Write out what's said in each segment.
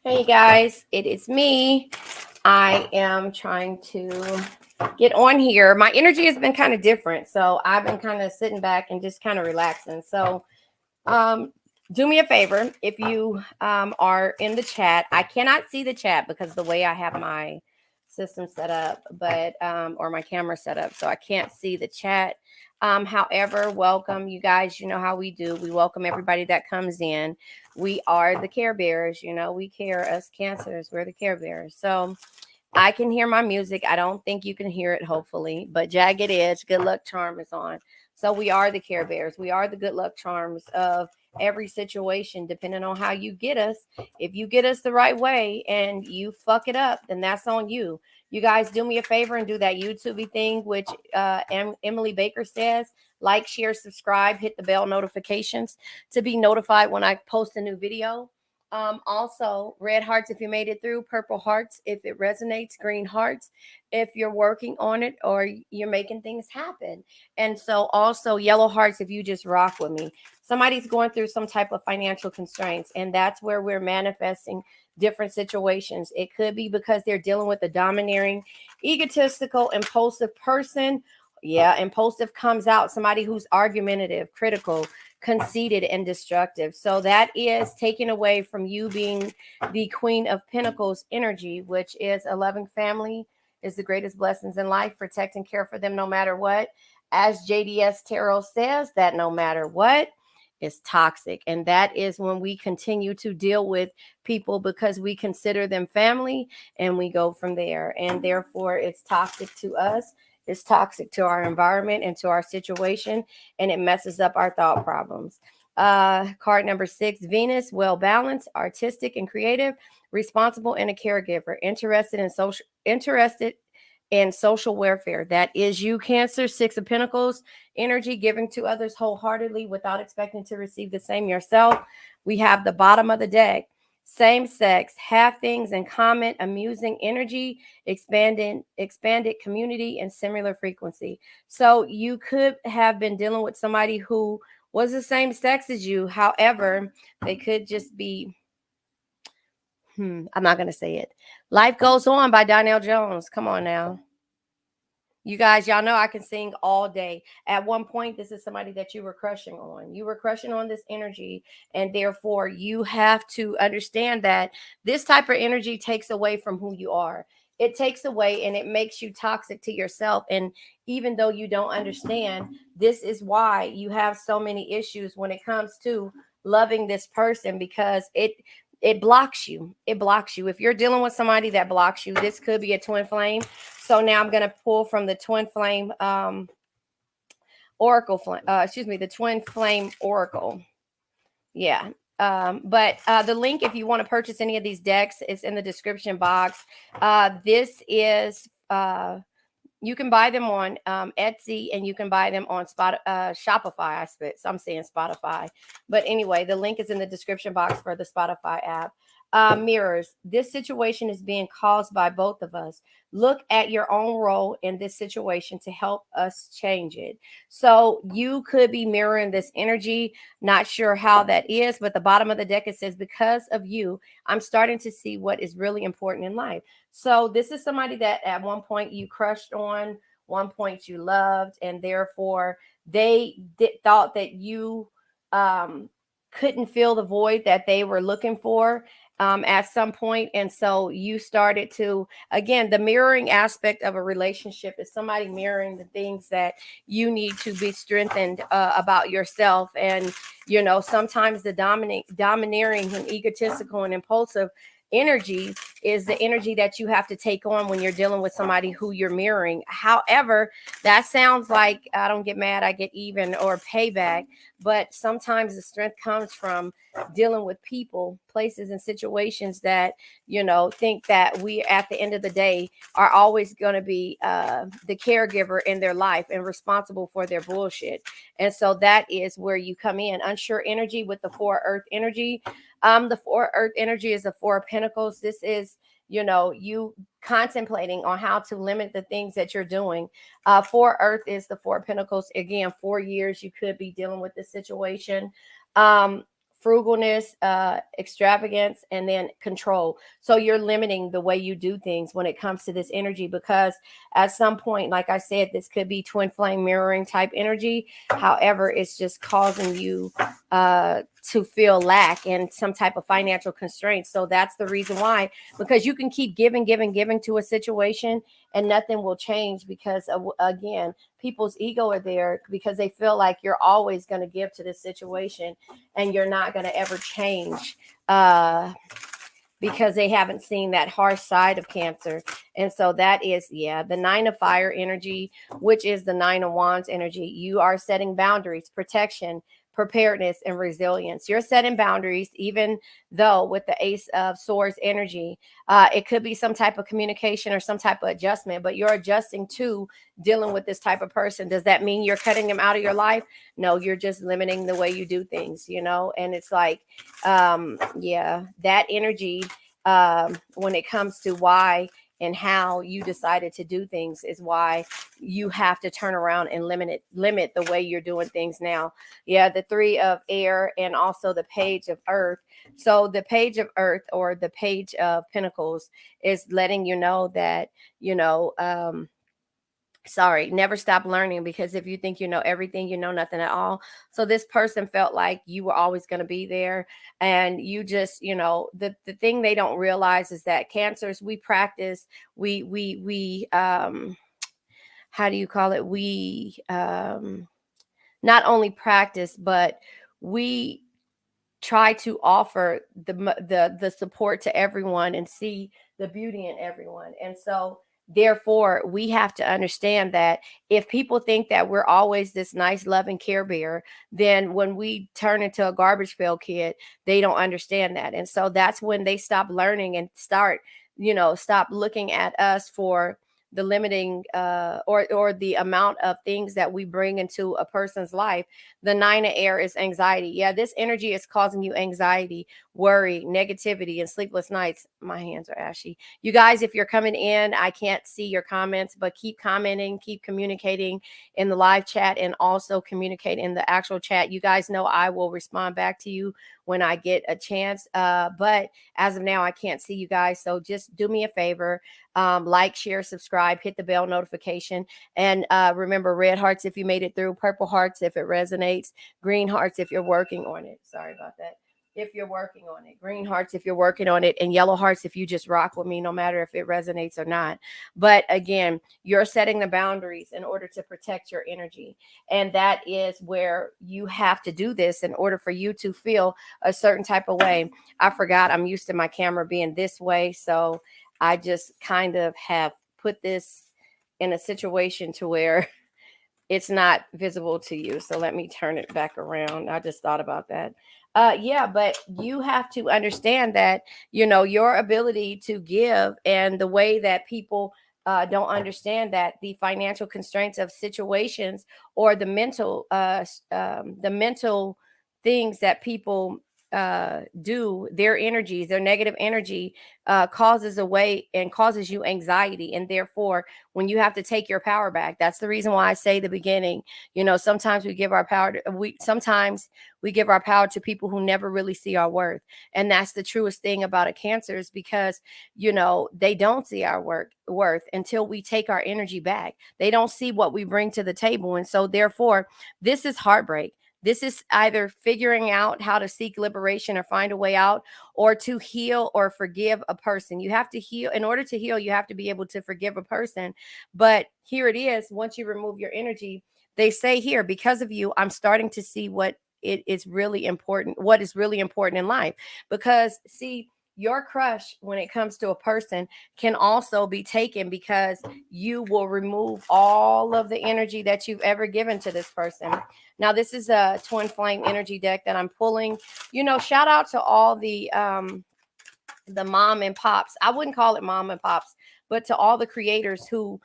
Hey guys, it is me. I am trying to get on here. My energy has been kind of different, so I've been kind of sitting back and just kind of relaxing. So, um, do me a favor if you are in the chat. I cannot see the chat because the way I have my system set up, but or my camera set up, so I can't see the chat. However, welcome you guys. You know how we do. We welcome everybody that comes in. We are the care bears. You know, we care, us cancers. We're the care bears. So I can hear my music. I don't think you can hear it, hopefully, but Jagged Edge, Good Luck Charm is on. So we are the care bears. We are the good luck charms of every situation, depending on how you get us. If you get us the right way and you fuck it up, then that's on you. You guys do me a favor and do that YouTube thing, which Emily Baker says. Like, share, subscribe, hit the bell notifications to be notified when I post a new video. Also, red hearts if you made it through, purple hearts if it resonates, green hearts if you're working on it or you're making things happen. And so, also, yellow hearts if you just rock with me. Somebody's going through some type of financial constraints, and that's where we're manifesting different situations. It could be because they're dealing with a domineering, egotistical, impulsive person. Yeah, impulsive comes out, somebody who's argumentative, critical, conceited, and destructive. So that is taken away from you being the Queen of Pentacles energy, which is a loving family is the greatest blessings in life. Protect and care for them no matter what. As JDS Tarot says, that no matter what is toxic. And that is when we continue to deal with people because we consider them family and we go from there. And therefore, it's toxic to us. It's toxic to our environment and to our situation, and it messes up our thought problems. Card number 6, Venus, well balanced, artistic and creative, responsible and a caregiver, interested in social welfare. That is you, Cancer. 6 of Pentacles energy, giving to others wholeheartedly without expecting to receive the same yourself. We have the bottom of the deck, same sex, have things in common, amusing energy, expanded community, and similar frequency. So you could have been dealing with somebody who was the same sex as you. However, they could just be I'm not going to say it. Life Goes On by Donnell Jones. Come on now. You guys, y'all know I can sing all day. At one point, this is somebody that you were crushing on. You were crushing on this energy, and therefore you have to understand that this type of energy takes away from who you are. It takes away and it makes you toxic to yourself. And even though you don't understand, this is why you have so many issues when it comes to loving this person, because it blocks you. It blocks you. If you're dealing with somebody that blocks you, this could be a twin flame. So now I'm going to pull from the twin flame oracle flame. The twin flame oracle. Yeah. But the link, if you want to purchase any of these decks, is in the description box. This is you can buy them on Etsy, and you can buy them on Shopify. I'm saying Spotify. But anyway, the link is in the description box for the Spotify app. Mirrors. This situation is being caused by both of us. Look at your own role in this situation to help us change it. So you could be mirroring this energy. Not sure how that is, but the bottom of the deck, it says, because of you, I'm starting to see what is really important in life. So this is somebody that at one point you crushed on, one point you loved, and therefore they thought that you couldn't fill the void that they were looking for at some point. And so you started to, again, the mirroring aspect of a relationship is somebody mirroring the things that you need to be strengthened about yourself. And, you know, sometimes the domineering and egotistical and impulsive energy is the energy that you have to take on when you're dealing with somebody who you're mirroring. However, that sounds like I don't get mad, I get even, or payback. But sometimes the strength comes from dealing with people, places, and situations that, you know, think that we at the end of the day are always going to be the caregiver in their life and responsible for their bullshit. And so that is where you come in. Unsure energy with the 4 earth energy. The 4 earth energy is the 4 of Pentacles. This is, you know, you contemplating on how to limit the things that you're doing. 4 earth is the 4 of Pentacles. Again, 4 years you could be dealing with this situation. 4 frugalness, extravagance, and then control. So you're limiting the way you do things when it comes to this energy, because at some point, like I said, this could be twin flame mirroring type energy. However, it's just causing you to feel lack and some type of financial constraints. So that's the reason why, because you can keep giving to a situation and nothing will change, because again, people's ego are there because they feel like you're always going to give to this situation and you're not going to ever change, because they haven't seen that harsh side of Cancer. And so that is, the 9 of Fire energy, which is the 9 of Wands energy. You are setting boundaries, protection, preparedness, and resilience. You're setting boundaries, even though with the Ace of Swords energy, it could be some type of communication or some type of adjustment, but you're adjusting to dealing with this type of person. Does that mean you're cutting them out of your life? No, you're just limiting the way you do things, and it's like, that energy, when it comes to why and how you decided to do things, is why you have to turn around and limit the way you're doing things now. The 3 of Air and also the Page of Earth. So the Page of Earth, or the Page of Pentacles, is letting you know that, never stop learning, because if you think you know everything, you know nothing at all. So this person felt like you were always going to be there, and you just, the thing they don't realize is that Cancers, we practice, we how do you call it? We not only practice, but we try to offer the support to everyone and see the beauty in everyone. And so therefore, we have to understand that if people think that we're always this nice, loving care bear, then when we turn into a garbage pail kid, they don't understand that. And so that's when they stop learning and start looking at us for the limiting or the amount of things that we bring into a person's life. The 9 of Air is anxiety. This energy is causing you anxiety, worry, negativity, and sleepless nights. My hands are ashy. You guys, if you're coming in, I can't see your comments, but keep commenting, keep communicating in the live chat, and also communicate in the actual chat. You guys know I will respond back to you when I get a chance. But as of now, I can't see you guys. So just do me a favor. Like, share, subscribe, hit the bell notification. And remember, red hearts if you made it through, purple hearts if it resonates, green hearts if you're working on it. Sorry about that. If you're working on it, green hearts if you're working on it, and yellow hearts if you just rock with me, no matter if it resonates or not. But again, you're setting the boundaries in order to protect your energy. And that is where you have to do this in order for you to feel a certain type of way. I forgot I'm used to my camera being this way, so I just kind of have put this in a situation to where it's not visible to you. So let me turn it back around. I just thought about that. But you have to understand that, your ability to give, and the way that people don't understand that the financial constraints of situations, or the mental things that people do, their energies, their negative energy causes you anxiety. And therefore, when you have to take your power back, that's the reason why I say the beginning, sometimes we give our power to people who never really see our worth. And that's the truest thing about a Cancer, is because, they don't see our worth until we take our energy back. They don't see what we bring to the table. And so therefore, this is heartbreak. This is either figuring out how to seek liberation or find a way out, or to heal or forgive a person. You have to heal. In order to heal, you have to be able to forgive a person. But here it is. Once you remove your energy, they say here, because of you, I'm starting to see what is really important in life. Because see, your crush, when it comes to a person, can also be taken, because you will remove all of the energy that you've ever given to this person. Now, this is a twin flame energy deck that I'm pulling. Shout out to all the mom and pops. I wouldn't call it mom and pops, but to all the creators who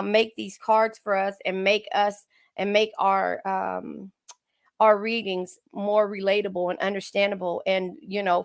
make these cards for us and make our our readings more relatable and understandable, and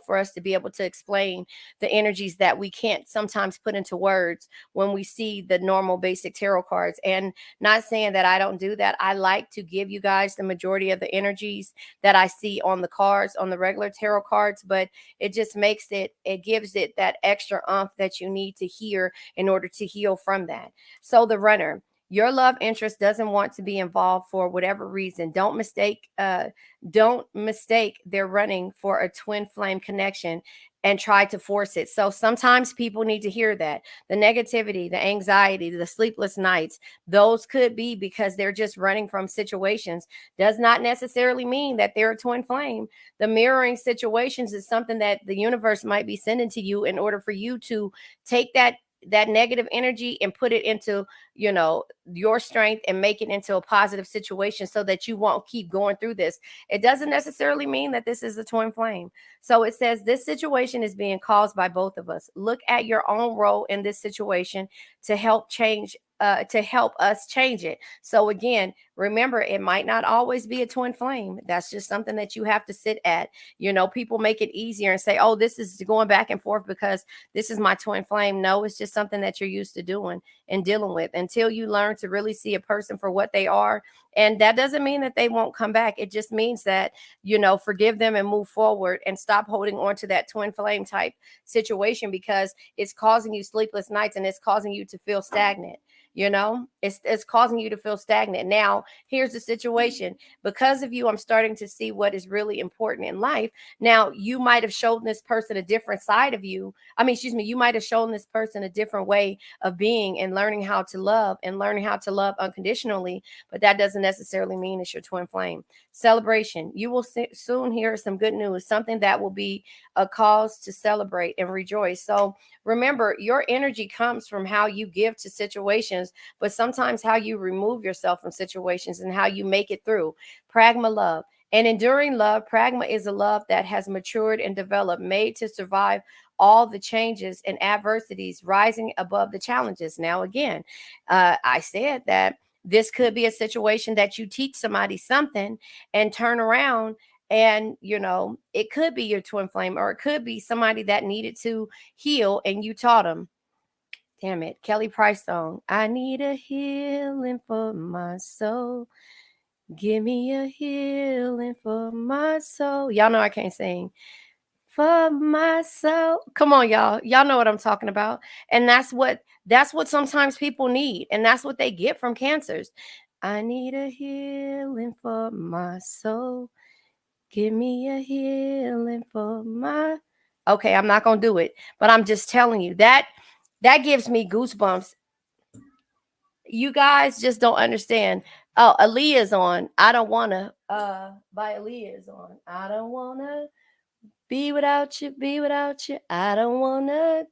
for us to be able to explain the energies that we can't sometimes put into words when we see the normal basic tarot cards. And not saying that I don't do that. I like to give you guys the majority of the energies that I see on the cards, on the regular tarot cards, but it just it gives it that extra umph that you need to hear in order to heal from that. So the runner, your love interest doesn't want to be involved for whatever reason. Don't mistake their running for a twin flame connection and try to force it. So sometimes people need to hear that. The negativity, the anxiety, the sleepless nights, those could be because they're just running from situations. Does not necessarily mean that they're a twin flame. The mirroring situations is something that the universe might be sending to you in order for you to take that negative energy and put it into your strength and make it into a positive situation so that you won't keep going through this. It doesn't necessarily mean that this is a twin flame. So it says this situation is being caused by both of us. Look at your own role in this situation to help us change it. So again, remember, it might not always be a twin flame. That's just something that you have to sit at. People make it easier and say, oh, this is going back and forth because this is my twin flame. No, it's just something that you're used to doing and dealing with until you learn to really see a person for what they are. And that doesn't mean that they won't come back. It just means that, forgive them and move forward and stop holding on to that twin flame type situation because it's causing you sleepless nights and it's causing you to feel stagnant. It's causing you to feel stagnant. Now, here's the situation. Because of you, I'm starting to see what is really important in life. Now, you might have shown this person a different side of you. You might have shown this person a different way of being and learning how to love unconditionally, but that doesn't necessarily mean it's your twin flame. Celebration. You will soon hear some good news, something that will be a cause to celebrate and rejoice. So remember, your energy comes from how you give to situations, but sometimes how you remove yourself from situations and how you make it through. Pragma love. And enduring love, pragma is a love that has matured and developed, made to survive all the changes and adversities, rising above the challenges. Now, again, I said that this could be a situation that you teach somebody something and turn around and, it could be your twin flame, or it could be somebody that needed to heal and you taught them. Damn it. Kelly Price song. I need a healing for my soul. Give me a healing for my soul. Y'all know I can't sing. For my soul. Come on, y'all. Y'all know what I'm talking about. And that's what sometimes people need. And that's what they get from cancers. I need a healing for my soul. Give me a healing for my. Okay, I'm not going to do it. But I'm just telling you that gives me goosebumps. You guys just don't understand. Oh, Aaliyah's on. I don't want to. By Aaliyah is on. I don't want to be without you, be without you. I don't want to.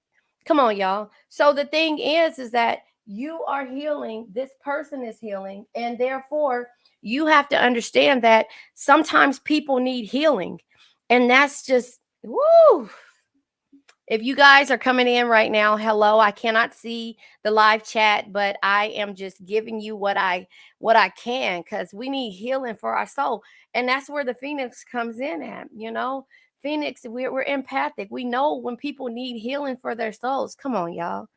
Come on, y'all. So the thing is that you are healing. This person is healing. And therefore, you have to understand that sometimes people need healing. And that's just, woo. If you guys are coming in right now, hello. I cannot see the live chat, but I am just giving you what I can, because we need healing for our soul. And that's where the Phoenix comes in at, Phoenix, we're empathic. We know when people need healing for their souls. Come on, y'all.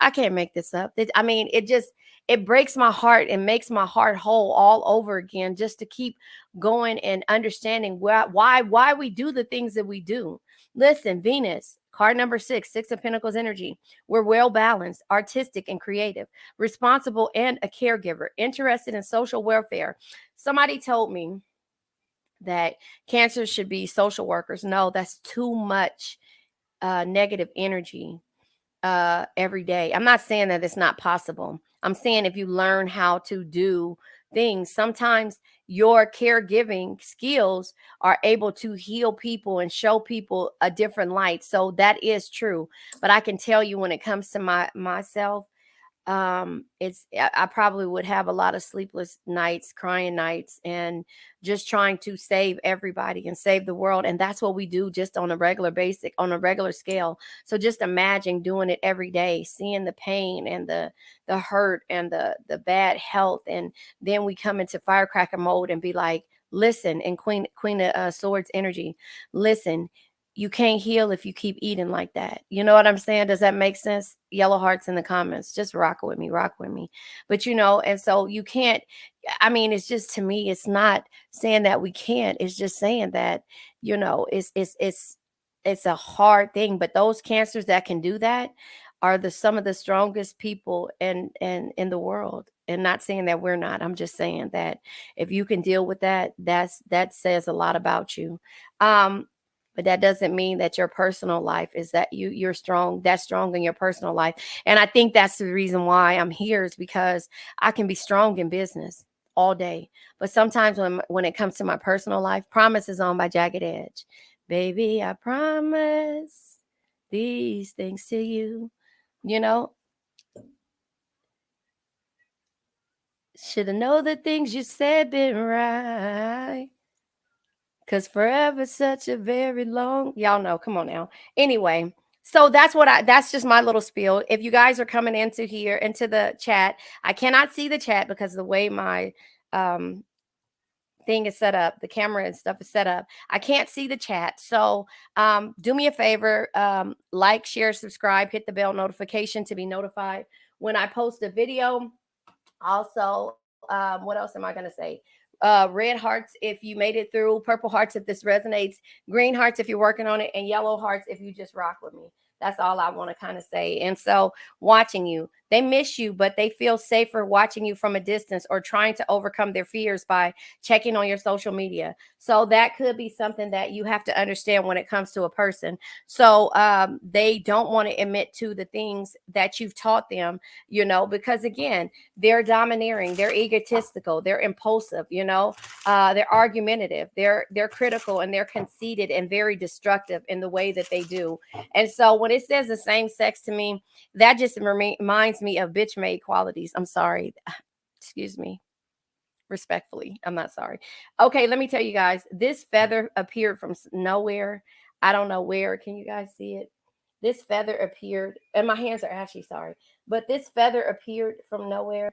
I can't make this up. It breaks my heart and makes my heart whole all over again, just to keep going and understanding why we do the things that we do. Listen, Venus, card number 6, 6 of Pentacles energy. We're well balanced, artistic and creative, responsible and a caregiver, interested in social welfare. Somebody told me that Cancers should be social workers. No, that's too much negative energy every day. I'm not saying that it's not possible. I'm saying if you learn how to do things, sometimes your caregiving skills are able to heal people and show people a different light. So that is true. But I can tell you, when it comes to myself, I probably would have a lot of sleepless nights, crying nights, and just trying to save everybody and save the world. And that's what we do, just on a regular scale. So just imagine doing it every day, seeing the pain and the hurt and the bad health. And then we come into firecracker mode and be like, Listen. And Queen of Swords energy. Listen. You can't heal if you keep eating like that. You know what I'm saying? Does that make sense? Yellow hearts in the comments. Just rock with me. Rock with me. But and so you can't. I mean, it's just, to me, it's not saying that we can't. It's just saying that, it's a hard thing. But those cancers that can do that are some of the strongest people in the world. And not saying that we're not. I'm just saying that if you can deal with that, that says a lot about you. But that doesn't mean that your personal life is that you're strong, that's strong in your personal life. And I think that's the reason why I'm here, is because I can be strong in business all day. But sometimes when it comes to my personal life, Promise is on by Jagged Edge. Baby, I promise these things to you. Should have known the things you said been right. Cause forever such a very long, y'all know, come on now. Anyway, so that's just my little spiel. If you guys are coming into the chat, I cannot see the chat because of the way my thing is set up, the camera and stuff is set up. I can't see the chat. So do me a favor, like, share, subscribe, hit the bell notification to be notified when I post a video. Also, what else am I going to say? Red hearts if you made it through, purple hearts if this resonates, green hearts if you're working on it, and yellow hearts if you just rock with me. That's all I want to kind of say. And so, watching you, they miss you, but they feel safer watching you from a distance or trying to overcome their fears by checking on your social media. So that could be something that you have to understand when it comes to a person. So they don't want to admit to the things that you've taught them, because again, they're domineering, they're egotistical, they're impulsive, they're argumentative, they're critical, and they're conceited and very destructive in the way that they do. And so when it says the same sex, to me, that just reminds me of bitch made qualities. I'm sorry. Excuse me. Respectfully, I'm not sorry. Okay, let me tell you guys. This feather appeared from nowhere. I don't know where. Can you guys see it? This feather appeared, and my hands are ashy, sorry. But this feather appeared from nowhere,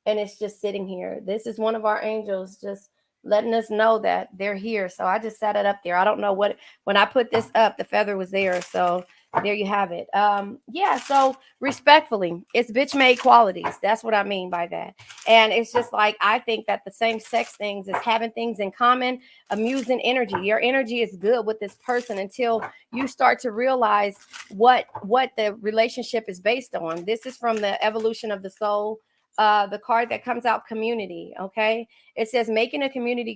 and it's just sitting here. This is one of our angels just letting us know that they're here. So I just set it up there. I don't know when I put this up, the feather was there. So there you have it. Yeah, so respectfully, it's bitch made qualities. That's what I mean by that. And it's just like, I think that the same sex things is having things in common, amusing energy. Your energy is good with this person until you start to realize what the relationship is based on. This is from the Evolution of the Soul, the card that comes out, community. Okay, it says making a community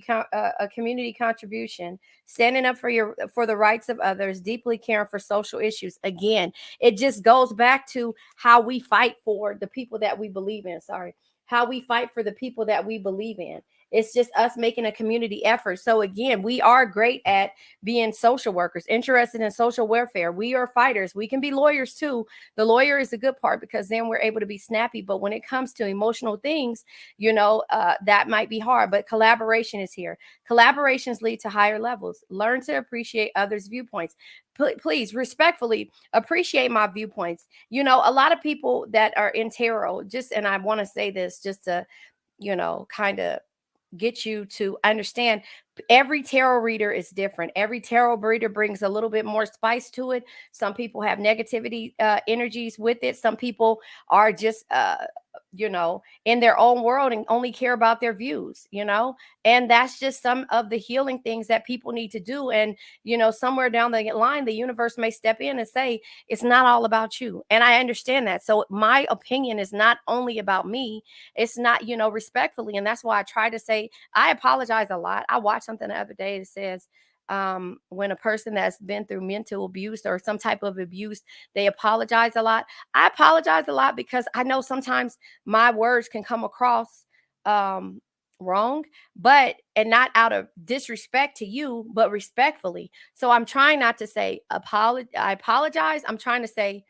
contribution, standing up for the rights of others, deeply caring for social issues. Again, it just goes back to how we fight for the people that we believe in. How we fight for the people that we believe in. It's just us making a community effort. So again, we are great at being social workers, interested in social welfare. We are fighters. We can be lawyers too. The lawyer is a good part because then we're able to be snappy. But when it comes to emotional things, that might be hard. But collaboration is here. Collaborations lead to higher levels. Learn to appreciate others' viewpoints. Please respectfully appreciate my viewpoints. A lot of people that are in tarot, and I want to say this just to, kind of get you to understand, every tarot reader is different. Every tarot reader brings a little bit more spice to it. Some people have negativity energies with it. Some people are just in their own world and only care about their views, and that's just some of the healing things that people need to do. And somewhere down the line, the universe may step in and say, it's not all about you. And I understand that. So my opinion is not only about me. It's not, respectfully. And that's why I try to say, I apologize a lot. I watched something the other day that says, when a person that's been through mental abuse or some type of abuse, they apologize a lot. I apologize a lot because I know sometimes my words can come across wrong, and not out of disrespect to you, but respectfully. So I'm trying not to say I apologize. I'm trying to say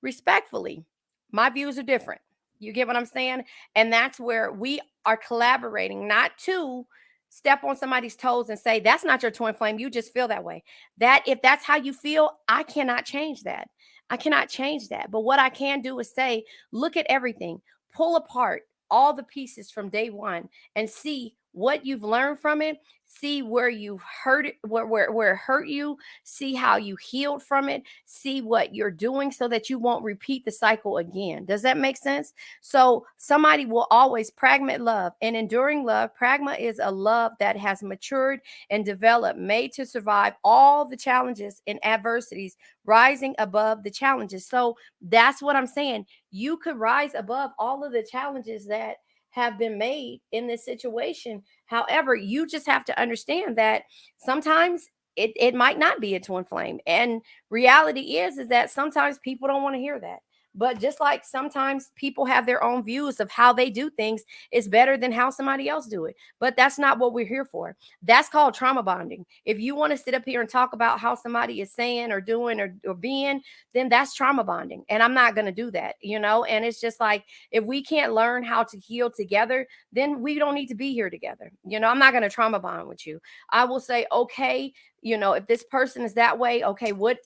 respectfully. My views are different. You get what I'm saying? And that's where we are collaborating, not to step on somebody's toes and say, that's not your twin flame. You just feel that way. That if that's how you feel, I cannot change that. I cannot change that. But what I can do is say, look at everything, pull apart all the pieces from day one and see what you've learned from it, see where you hurt it, where it hurt you, see how you healed from it, see what you're doing so that you won't repeat the cycle again. Does that make sense? So somebody will always pragma love and enduring love. Pragma is a love that has matured and developed, made to survive all the challenges and adversities, rising above the challenges. So that's what I'm saying. You could rise above all of the challenges that have been made in this situation. However, you just have to understand that sometimes it might not be a twin flame. And reality is that sometimes people don't want to hear that. But just like sometimes people have their own views of how they do things, it's better than how somebody else do it. But that's not what we're here for. That's called trauma bonding. If you want to sit up here and talk about how somebody is saying or doing or being, then that's trauma bonding. And I'm not going to do that, you know? And it's just like, if we can't learn how to heal together, then we don't need to be here together. You know, I'm not going to trauma bond with you. I will say, okay, you know, if this person is that way, okay, what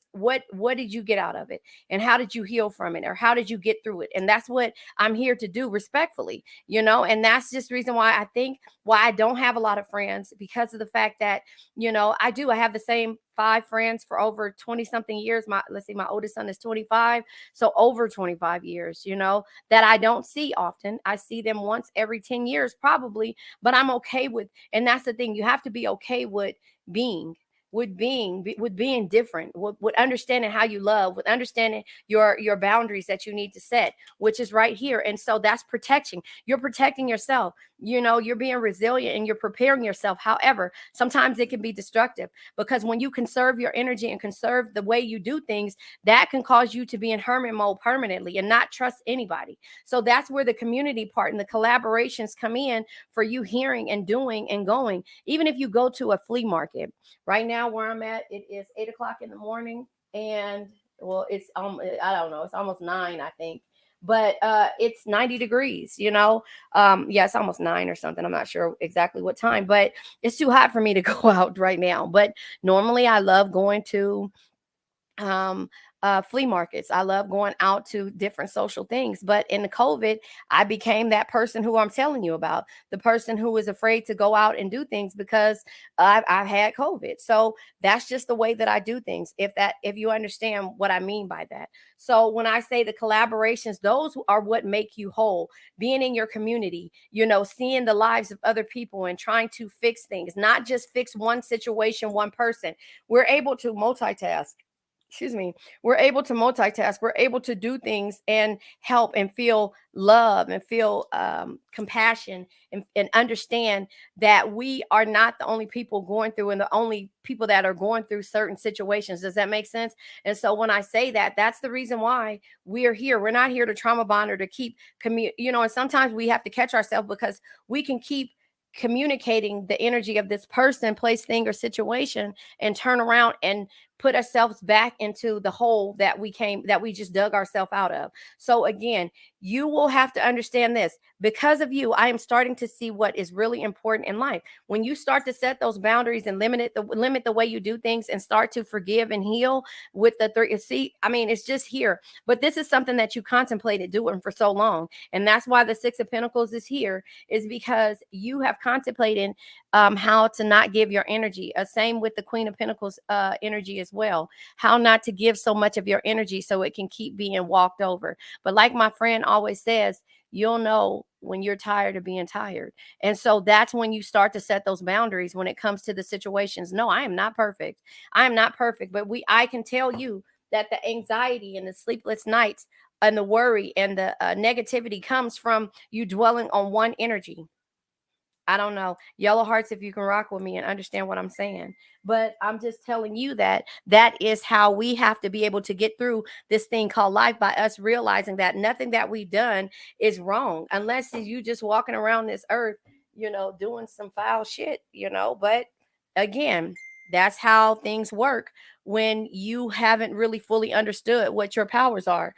did you get out of it? And how did you heal from it? Or how did you get through it? And that's what I'm here to do respectfully, you know? And that's just the reason why I think why I don't have a lot of friends, because of the fact that, you know, I have the same 5 friends for over 20 something years. My oldest son is 25. So over 25 years, you know, that I don't see often. I see them once every 10 years probably, but I'm okay with, and that's the thing, you have to be okay with being different, with understanding how you love, with understanding your boundaries that you need to set, which is right here. And so that's protection. You're protecting yourself. You know, you're being resilient and you're preparing yourself. However, sometimes it can be destructive, because when you conserve your energy and conserve the way you do things, that can cause you to be in hermit mode permanently and not trust anybody. So that's where the community part and the collaborations come in, for you hearing and doing and going. Even if you go to a flea market right now, where I'm at, it is 8 o'clock in the morning, and well, it's I don't know, it's almost 9, I think, but it's 90 degrees, you know. Yeah, it's almost 9 or something, I'm not sure exactly what time, but it's too hot for me to go out right now. But normally I love going to um flea markets. I love going out to different social things. But in the COVID, I became that person who I'm telling you about, the person who is afraid to go out and do things because I've had COVID. So that's just the way that I do things, if you understand what I mean by that. So when I say the collaborations, those are what make you whole. Being in your community, you know, seeing the lives of other people and trying to fix things, not just fix one situation, one person. We're able to multitask. Excuse me. We're able to multitask. We're able to do things and help and feel love and feel compassion, and understand that we are not the only people going through, and the only people that are going through certain situations. Does that make sense? And so when I say that, that's the reason why we're here. We're not here to trauma bond or to keep you know, and sometimes we have to catch ourselves, because we can keep communicating the energy of this person, place, thing, or situation, and turn around and put ourselves back into the hole that we just dug ourselves out of. So again, you will have to understand this. Because of you, I am starting to see what is really important in life. When you start to set those boundaries and limit the way you do things, and start to forgive and heal with the 3, see, I mean, it's just here. But this is something that you contemplated doing for so long. And that's why the 6 of Pentacles is here, is because you have contemplated how to not give your energy. Same with the Queen of Pentacles energy as well. How not to give so much of your energy so it can keep being walked over. But like my friend always says, you'll know when you're tired of being tired. And so that's when you start to set those boundaries when it comes to the situations. No, I am not perfect. I am not perfect, but I can tell you that the anxiety and the sleepless nights and the worry and the negativity comes from you dwelling on one energy. I don't know. Yellow hearts, if you can rock with me and understand what I'm saying. But I'm just telling you that that is how we have to be able to get through this thing called life, by us realizing that nothing that we've done is wrong, unless you just walking around this earth, you know, doing some foul shit, you know. But again, that's how things work when you haven't really fully understood what your powers are.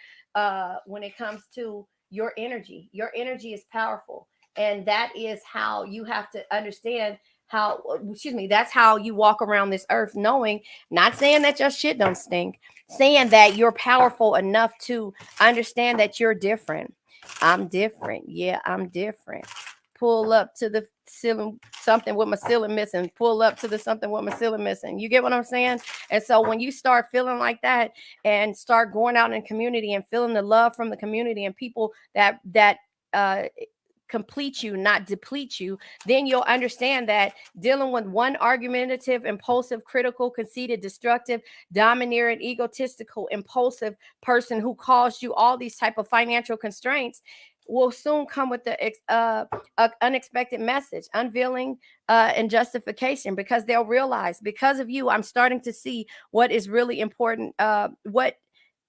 When it comes to your energy is powerful. And that is how you have to understand how, excuse me, that's how you walk around this earth, knowing, not saying that your shit don't stink, saying that you're powerful enough to understand that you're different. I'm different. Yeah, I'm different. Pull up to ceiling, something with my ceiling missing, pull up to the something with my ceiling missing. You get what I'm saying? And so when you start feeling like that and start going out in community and feeling the love from the community and people that complete you, not deplete you, then you'll understand that dealing with one argumentative, impulsive, critical, conceited, destructive, domineering, egotistical, impulsive person who caused you all these type of financial constraints will soon come with the unexpected message, unveiling and justification, because they'll realize, because of you, I'm starting to see what is really important, what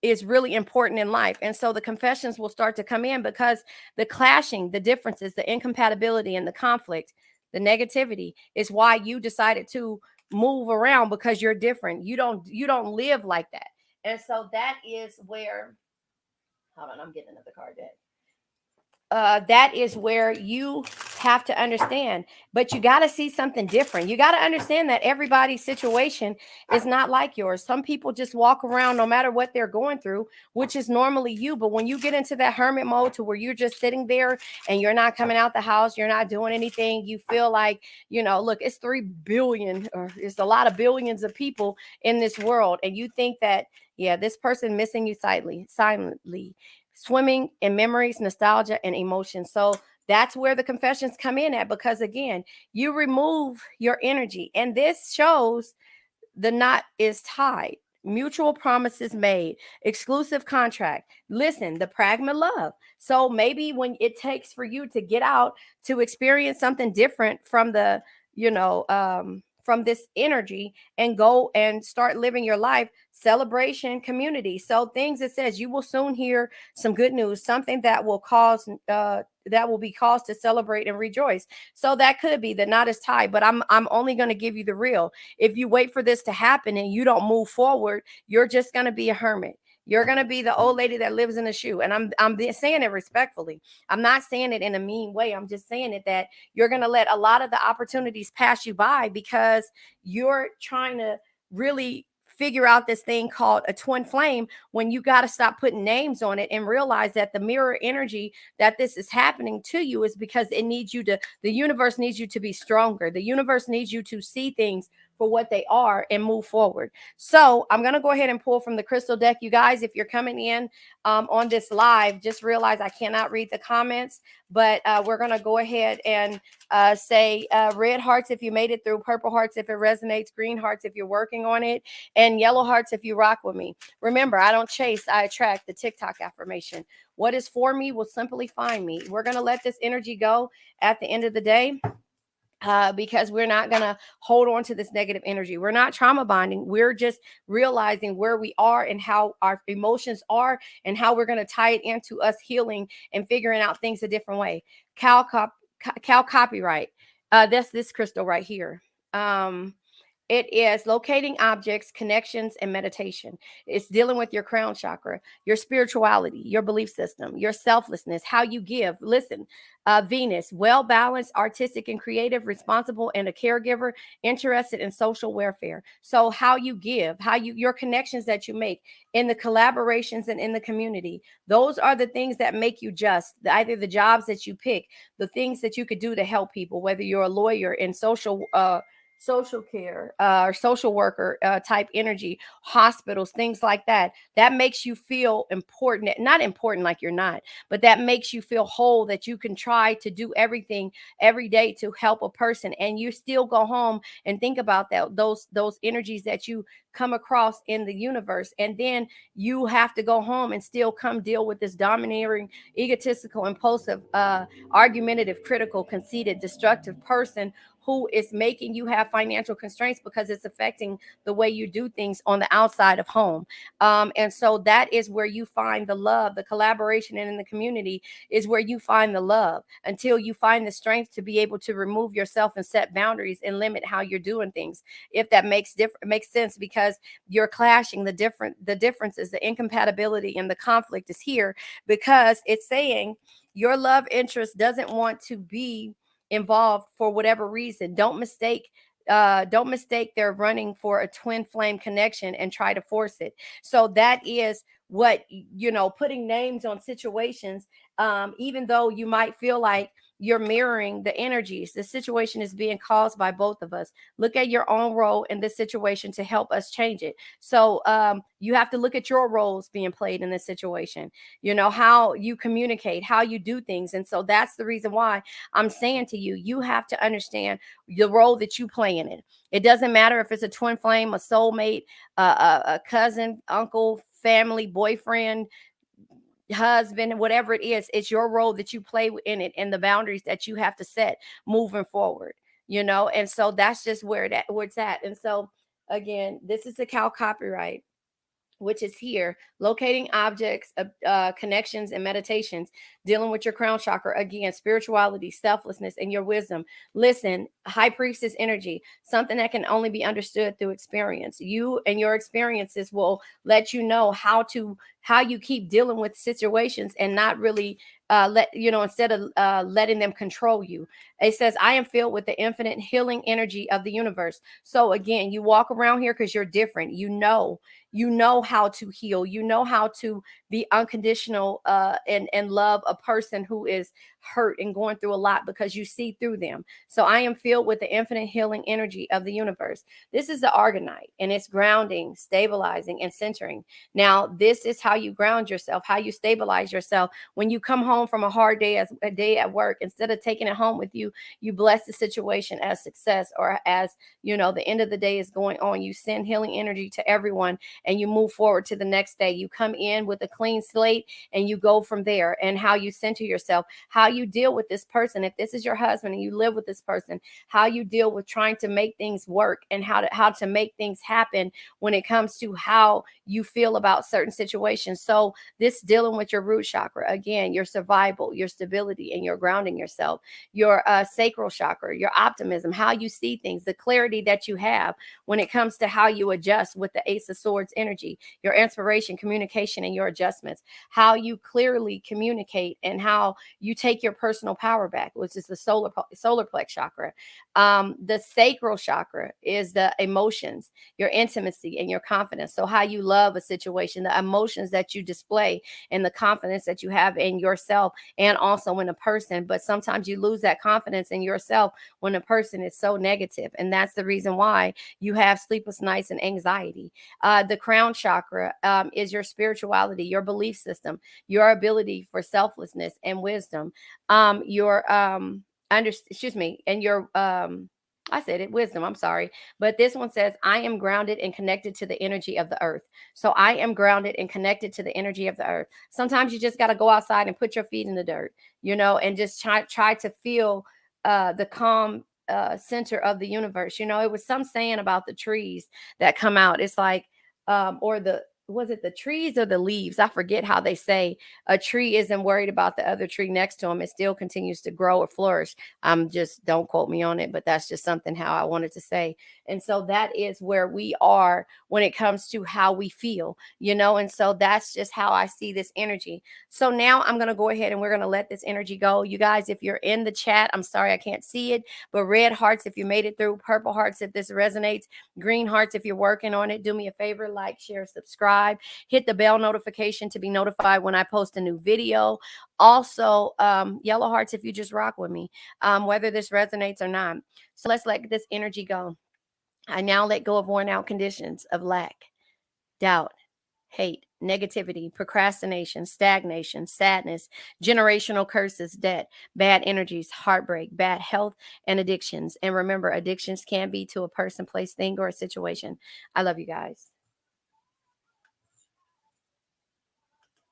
is really important in life. And so the confessions will start to come in, because the clashing, the differences, the incompatibility, and the conflict, the negativity is why you decided to move around, because you're different. You don't live like that. And so that is where, hold on, I'm getting another card deck. That is where you have to understand, but you got to see something different. You got to understand that everybody's situation is not like yours. Some people just walk around no matter what they're going through, which is normally you. But when you get into that hermit mode to where you're just sitting there and you're not coming out the house, you're not doing anything, you feel like, look, it's 3 billion, or it's a lot of billions of people in this world. And you think that, yeah, this person missing you silently, swimming in memories, nostalgia, and emotion. So that's where the confessions come in at, because again, you remove your energy. And this shows the knot is tied, mutual promises made, exclusive contract. Listen, the pragma love. So maybe when it takes for you to get out to experience something different from the, from this energy, and go and start living your life, celebration, community. So things, it says you will soon hear some good news, something that will cause that will be cause to celebrate and rejoice. So that could be the knot is tied, but I'm only going to give you the real. If you wait for this to happen and you don't move forward, you're just going to be a hermit. You're going to be the old lady that lives in a shoe. And I'm saying it respectfully. I'm not saying it in a mean way. I'm just saying it that you're going to let a lot of the opportunities pass you by, because you're trying to really figure out this thing called a twin flame, when you got to stop putting names on it and realize that the mirror energy that this is happening to you is because it needs you to, the universe needs you to be stronger. The universe needs you to see things for what they are and move forward. So I'm going to go ahead and pull from the crystal deck. You guys, if you're coming in on this live, just realize I cannot read the comments, but we're going to go ahead and say red hearts if you made it through, purple hearts if it resonates, green hearts if you're working on it, and yellow hearts if you rock with me. Remember, I don't chase, I attract. The TikTok affirmation. What is for me will simply find me. We're going to let this energy go at the end of the day. Because we're not going to hold on to this negative energy. We're not trauma bonding. We're just realizing where we are and how our emotions are, and how we're going to tie it into us healing and figuring out things a different way. Cal copyright. That's this crystal right here. It is locating objects, connections, and meditation. It's dealing with your crown chakra, your spirituality, your belief system, your selflessness, how you give. Listen, Venus, well-balanced, artistic and creative, responsible, and a caregiver, interested in social welfare. So how you give, your connections that you make in the collaborations and in the community. Those are the things that make you just. Either the jobs that you pick, the things that you could do to help people, whether you're a lawyer in social care or social worker type energy, hospitals, things like that. That makes you feel important, not important like you're not, but that makes you feel whole, that you can try to do everything every day to help a person, and you still go home and think about that, those energies that you come across in the universe, and then you have to go home and still come deal with this domineering, egotistical, impulsive, argumentative, critical, conceited, destructive person who is making you have financial constraints, because it's affecting the way you do things on the outside of home. And so that is where you find the love, the collaboration, and in the community is where you find the love, until you find the strength to be able to remove yourself and set boundaries and limit how you're doing things. If that makes sense, because you're clashing the differences, the incompatibility, and the conflict is here, because it's saying your love interest doesn't want to be involved for whatever reason. Don't mistake they're running for a twin flame connection and try to force it. So that is what, putting names on situations, even though you might feel like you're mirroring the energies. The situation is being caused by both of us. Look at your own role in this situation to help us change it. So you have to look at your roles being played in this situation, you know, how you communicate, how you do things. And so that's the reason why I'm saying to you, you have to understand the role that you play in it. It doesn't matter if it's a twin flame, a soulmate, a cousin, uncle, family, boyfriend, husband, whatever it is. It's your role that you play in it and the boundaries that you have to set moving forward, you know. And so that's just where it's at. And so again, this is the cow copyright, which is here, locating objects, connections, and meditations, dealing with your crown chakra. Again, spirituality, selflessness, and your wisdom. Listen, high priestess energy, something that can only be understood through experience. You and your experiences will let you know how you keep dealing with situations and not really instead of letting them control you. It says, I am filled with the infinite healing energy of the universe. So again, you walk around here because you're different. You know how to heal. You know how to be unconditional and love a person who is hurt and going through a lot because you see through them. So I am filled with the infinite healing energy of the universe. This is the Argonite, and it's grounding, stabilizing, and centering. Now, this is how you ground yourself, how you stabilize yourself. When you come home from a hard day, a day at work, instead of taking it home with you, you bless the situation as success, or as, you know, the end of the day is going on. You send healing energy to everyone and you move forward to the next day. You come in with a clean slate and you go from there. And how you center yourself, how you deal with this person. If this is your husband and you live with this person, how you deal with trying to make things work and how to make things happen when it comes to how you feel about certain situations. So this dealing with your root chakra, again, your survival, your stability, and your grounding yourself, your sacral chakra, your optimism, how you see things, the clarity that you have when it comes to how you adjust with the Ace of Swords energy, your inspiration, communication, and your adjustments, how you clearly communicate and how you take your personal power back, which is the solar plex chakra. The sacral chakra is the emotions, your intimacy, and your confidence. So how you love a situation, the emotions that you display, and the confidence that you have in yourself and also in a person. But sometimes you lose that confidence in yourself when a person is so negative. And that's the reason why you have sleepless nights and anxiety. The crown chakra is your spirituality, your belief system, your ability for selflessness and wisdom, I said it, wisdom, I'm sorry. But this one says, I am grounded and connected to the energy of the earth. So I am grounded and connected to the energy of the earth. Sometimes you just got to go outside and put your feet in the dirt, you know, and just try to feel the calm center of the universe. You know, it was some saying about the trees that come out. It's like, was it the trees or the leaves? I forget how they say a tree isn't worried about the other tree next to him. It still continues to grow or flourish. Just, don't quote me on it, but that's just something how I wanted to say. And so that is where we are when it comes to how we feel, you know, and so that's just how I see this energy. So now I'm going to go ahead and we're going to let this energy go. You guys, if you're in the chat, I'm sorry I can't see it, but red hearts if you made it through, purple hearts if this resonates, green hearts if you're working on it. Do me a favor, like, share, subscribe, hit the bell notification to be notified when I post a new video. Also, yellow hearts if you just rock with me, whether this resonates or not. So let's let this energy go. I now let go of worn out conditions of lack, doubt, hate, negativity, procrastination, stagnation, sadness, generational curses, debt, bad energies, heartbreak, bad health, and addictions. And remember, addictions can be to a person, place, thing, or a situation. I love you guys.